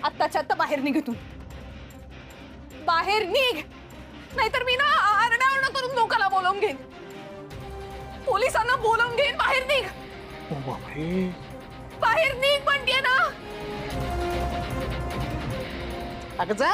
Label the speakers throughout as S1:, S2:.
S1: आत्ताच्या आत्ता बाहेर निघ इथून. बाहेर निघ, नाहीतर मी ना आरडाओरडा करून लोकांना बोलावून घेईन, पोलिसांना बोलावून घेईन. बाहेर निघ.
S2: ओ बापरे.
S1: बाहेर निघ म्हणतेय ना.
S2: अगं जा.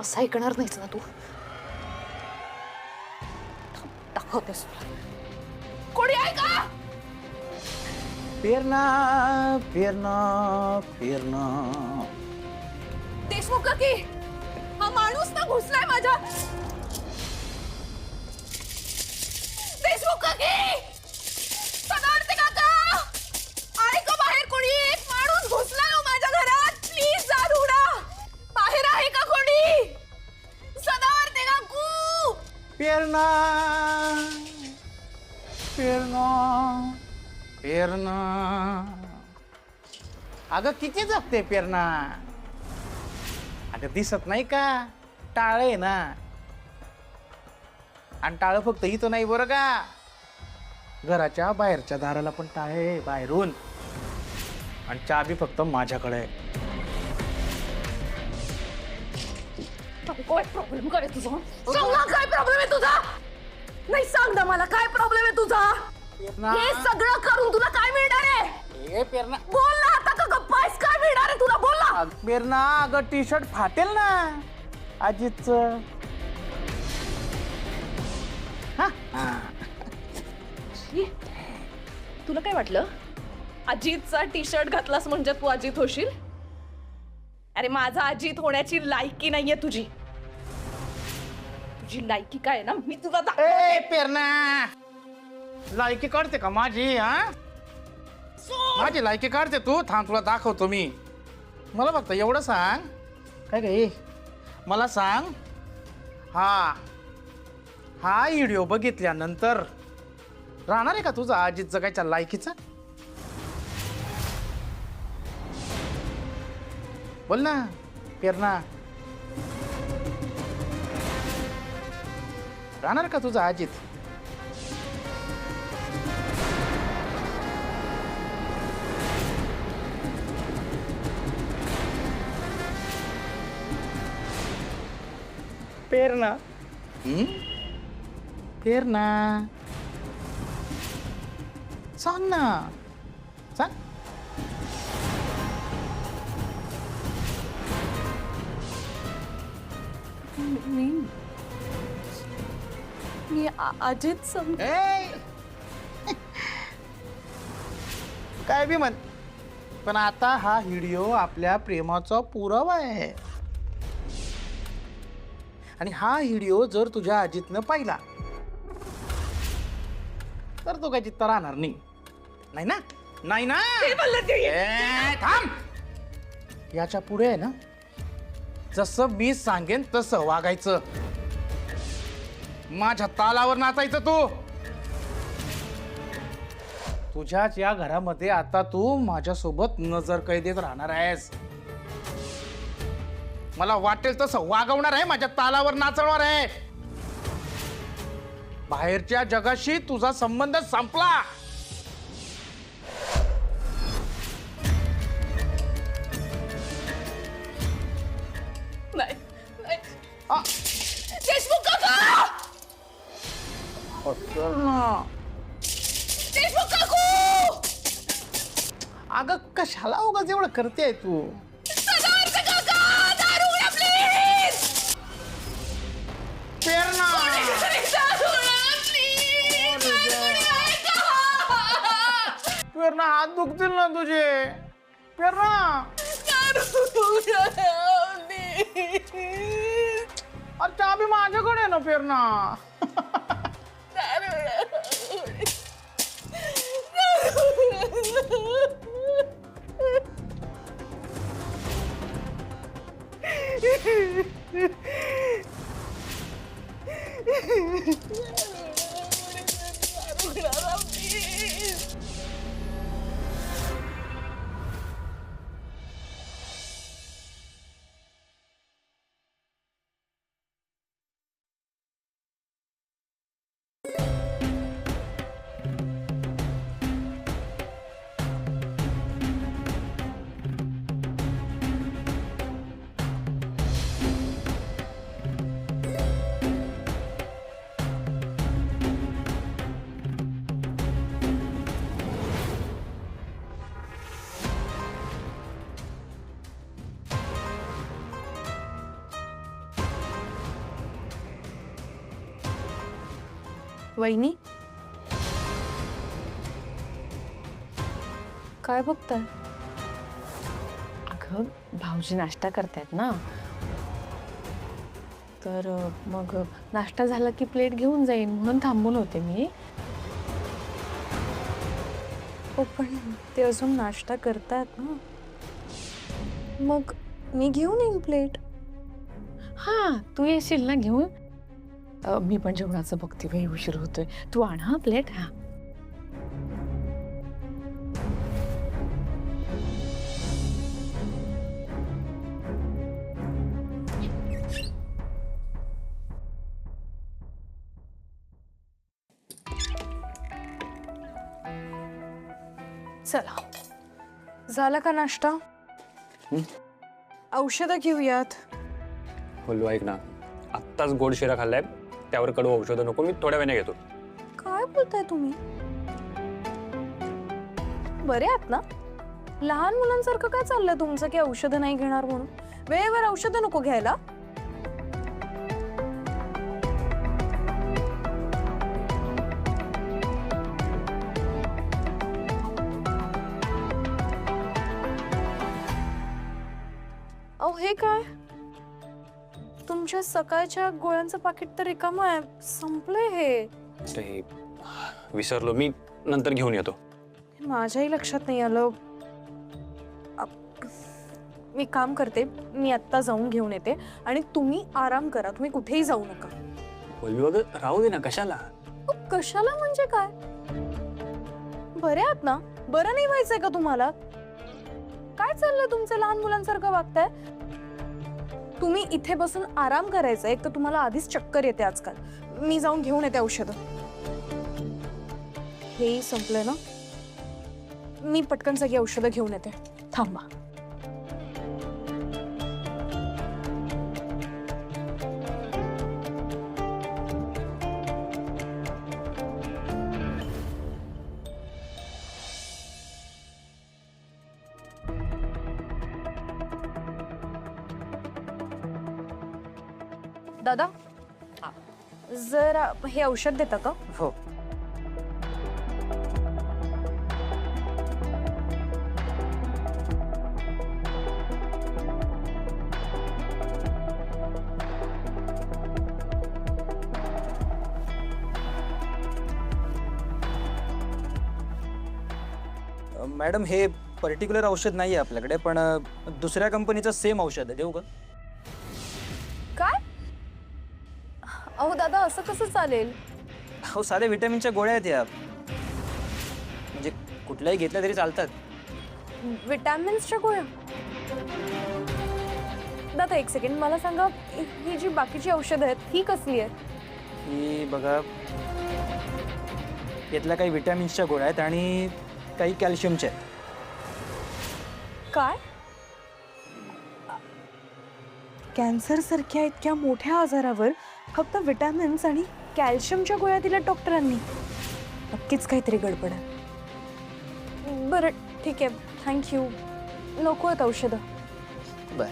S1: असं ऐकणार नाहीस ना तू. दाखवतेस तुला. कोणी आहे का?
S2: पेरणा पेरणा पेरणा.
S1: देशमुख काकी, हा माणूस ना घुसलाय माझ्या. देशमुख काकी, सदावर्ते काका, आहे का बाहेर कोणी? एक माणूस घुसलाय हो माझ्या घरात. प्लीज दार उघडा. बाहेर आहे का कोणी? सदावर्ते काकू.
S2: पेरणा पेरणा पेरणा. अगं किती जगते पेरणा. अगं दिसत नाही का? टाळ आहे ना. आणि टाळ फक्त इथं नाही बरं का, घराच्या बाहेरच्या दाराला पण टाळ आहे बाहेरून. आणि चाबी फक्त माझ्याकडे आहे.
S1: काय प्रॉब्लेम काय तुझा? सांग ना, काय प्रॉब्लेम आहे तुझा? नाही सांग ना मला, काय प्रॉब्लेम आहे तुझा? हे सगळं करून तुला काय मिळणार आहे?
S2: ए पेरणा,
S1: बोल ना आता. का गप्पा आहेस? काय मिळणार आहे तुला? बोल ना.
S2: पेरणा अगं टी शर्ट फाटेल ना अजितच.
S1: तुला काय वाटलं अजितचा टी शर्ट घातलास म्हणजे तू अजित होशील? अरे माझा अजित होण्याची लायकी नाहीये तुझी. तुझी लायकी काय आहे ना मी तुला
S2: ए पेरणा, लायकी काढते का माझी? हा, माझी लायकी काढते तू? थांब तुला दाखवतो मी. मला फक्त एवढं सांग, काय काय मला सांग, हा हा व्हिडिओ बघितल्यानंतर राहणार आहे का तुझा अजित जगायच्या लायकीचा? बोल ना पेरणा, राहणार का तुझा अजित? पेरणा, पेरणा सांग ना, सांग.
S1: मी अजित समज.
S2: काय बी म्हण, पण आता हा व्हिडिओ आपल्या प्रेमाचा पुरावा आहे. आणि हा व्हिडिओ जर तुझ्या अजितनं पाहिला तर तो काय चित्त राहणार नाही. नाही ना? नाही ना? थांब. याच्या पुढे आहे ना, जसं मी सांगेन तसं वागायचं. माझ्या तालावर नाचायचं तू. तुझ्याच या घरामध्ये आता तू माझ्यासोबत नजर कैदेत राहणार आहेस. मला वाटेल तसं वागवणार आहे, माझ्या तालावर नाचवणार आहे. बाहेरच्या जगाशी तुझा संबंध संपला.
S1: नाही देशमुख काका. देशमुख काकू.
S2: अगं कशाला उगाच एवढं करतेय तू?
S1: सदावर्ते काका, दारू उघडा प्लीज.
S2: पेरणा,
S1: दारू उघडा प्लीज.
S2: पेरणा हात दुखतील ना तुझे. पेरणा,
S1: दारू उघडा प्लीज.
S2: अरे चाबी माझ्याकडे आहे ना पेरणा.
S1: दारू उघडा प्लीज. वहिनी काय बघताय?
S3: अगं भाऊजी नाश्ता करतायत ना, तर मग नाश्ता झाला की प्लेट घेऊन जाईन म्हणून थांबून होते मी.
S1: हो पण ते अजून नाश्ता करतात ना, मग मी घेऊन येईन प्लेट.
S3: हा तू येशील ना घेऊन? मी पण जेवणाचं बघते, वेळ उशीर होतोय. तू आण हा प्लेट. हा
S1: चला, झाला का नाश्ता? औषधं घेऊयात.
S4: बोलू ऐक ना, आत्ताच गोड शिरा खाल्लाय, त्यावर कडू औषधं नको, मी थोड्या वेळाने घेतो.
S1: काय बोलताय तुम्ही? बरे आहात ना? लहान मुलांसारखं काय चाललंय तुमचं की औषधं नाही घेणार म्हणून? वेळेवर औषधं नको घ्यायला? अहो हे काय? तुमच्या सकाळच्या गोळ्यांचं पाकिट तर रिकामं आहे, संपलंय हे.
S4: ते विसरलो मी, नंतर घेऊन येतो.
S1: माझ्याही लक्षात नाही आलं. मी काम करते, मी आत्ता जाऊन घेऊन येते आणि तुम्ही आराम करा, तुम्ही कुठेही जाऊ नका.
S4: बोलू अगं राहू दे ना, कशाला?
S1: कशाला म्हणजे काय? बरे आहात ना? बरं नाही व्हायचंय का तुम्हाला? काय चाललंय तुमचं, लहान मुलांसारखं वागताय? तुम्ही इथे बसून आराम करायचा, एक तर तुम्हाला आधीच चक्कर येते आजकाल. मी जाऊन घेऊन येते औषधं. हेही संपलंय ना? मी पटकन सगळी औषधं घेऊन येते.
S3: थांबा.
S1: दादा, जरा हे औषध देता का?
S2: हो.
S5: मॅडम हे पर्टिक्युलर औषध नाही आहे आपल्याकडे, पण दुसऱ्या कंपनीचं सेम औषध आहे, देऊ का?
S1: काय? अहो दादा, असं कसं चालेल?
S5: हो, साध्या व्हिटॅमिनच्या गोळ्या आहेत या, म्हणजे कुठल्याही घेतल्या तरी चालतात.
S1: विटॅमिन्सच्या गोळ्या? दादा एक सेकंड, मला सांगा, ही जी बाकीची औषधं आहेत ही कसली आहेत?
S5: ही बघा, यातल्या काही व्हिटॅमिन्सच्या गोळ्या आहेत आणि काही कॅल्शियमच्या आहेत.
S1: काय? कॅन्सर सारख्या इतक्या मोठ्या आजारावर फक्त विटॅमिन्स आणि कॅल्शियमच्या गोळ्या दिल्या डॉक्टरांनी? नक्कीच काहीतरी गडबड आहे. बरं ठीक आहे, थँक्यू. नको आहेत औषधं.
S5: बाय.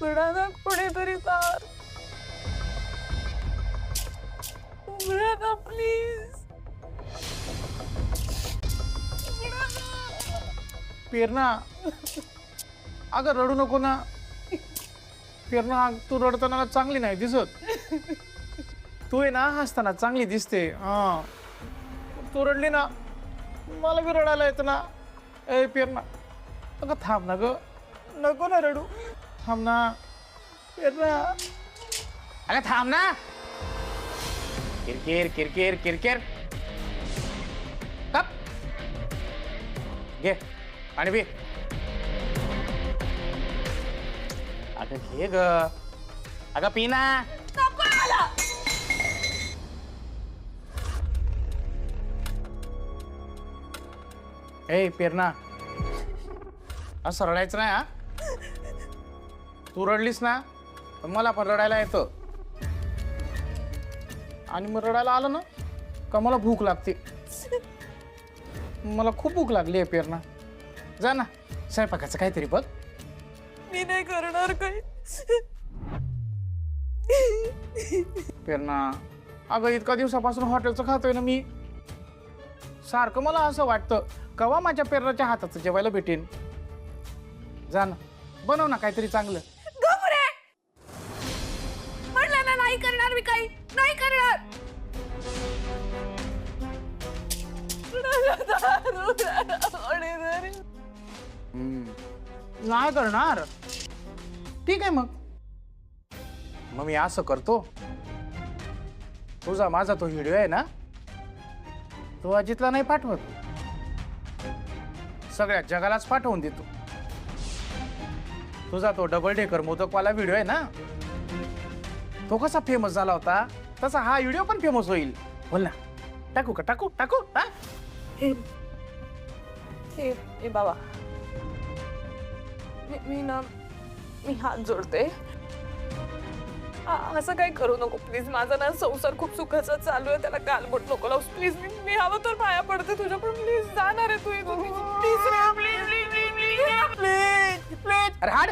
S1: बुडाना कुणीतरी तार, बुडाना प्लीज.
S2: पेरणा, अगं रडू नको ना. पेरणा, तू रडताना चांगली नाही दिसत. तू आहे ना हसताना चांगली दिसते. हा, तू रडली ना मला बी रडायला येतं ना. ए पेरणा, अगं थांब ना ग, नको ना रडू. थांब ना पेरणा, अगं थांब ना. किरकिर किरकिर किरकिर. कप घे आणि बी. अगं घे ग, अगं पी ना. ए पेरणा, असं रडायचं नाही हा. तू रडलीस ना तर मला पण रडायला येतं, आणि मग रडायला आलं ना का मला भूक लागते. मला खूप भूक लागली आहे प्रेरणा. जा ना स्वयंपाकाचं काहीतरी बघ.
S1: मी नाही करणार काही.
S2: प्रेरणा अगं इतका दिवसापासून हॉटेलचं खातोय ना मी. सारखं मला असं वाटतं कवा माझ्या प्रेरणाच्या हाताचं जेवायला भेटेन. जा ना बनव ना काहीतरी चांगलं.
S1: घाबरे म्हणलं ना नाही करणार मी काही. नाही करणार.
S2: नाही करणार. ठीक आहे मग मी असं करतो. तुझा माझा तो व्हिडिओ आहे ना तो अजितला नाही पाठवत. सगळ्या जगालाच पाठवून देतो. तुझा तो डबल डेकर मोदकवाला व्हिडिओ आहे ना तो कसा फेमस झाला होता तसा हा व्हिडिओ पण फेमस होईल. बोल ना टाकू का टाकू टाकू हा?
S1: हे बाबा मी हात जोडते. असं काही करू नको प्लीज. माझा ना संसार खूप सुखाचा चालू आहे. त्याला गालबोट नको लावूस प्लीज. मी हवं तर पाया पडते तुझ्या पण प्लीज जाणार आहे तू. Please please please please please
S2: अरे हाड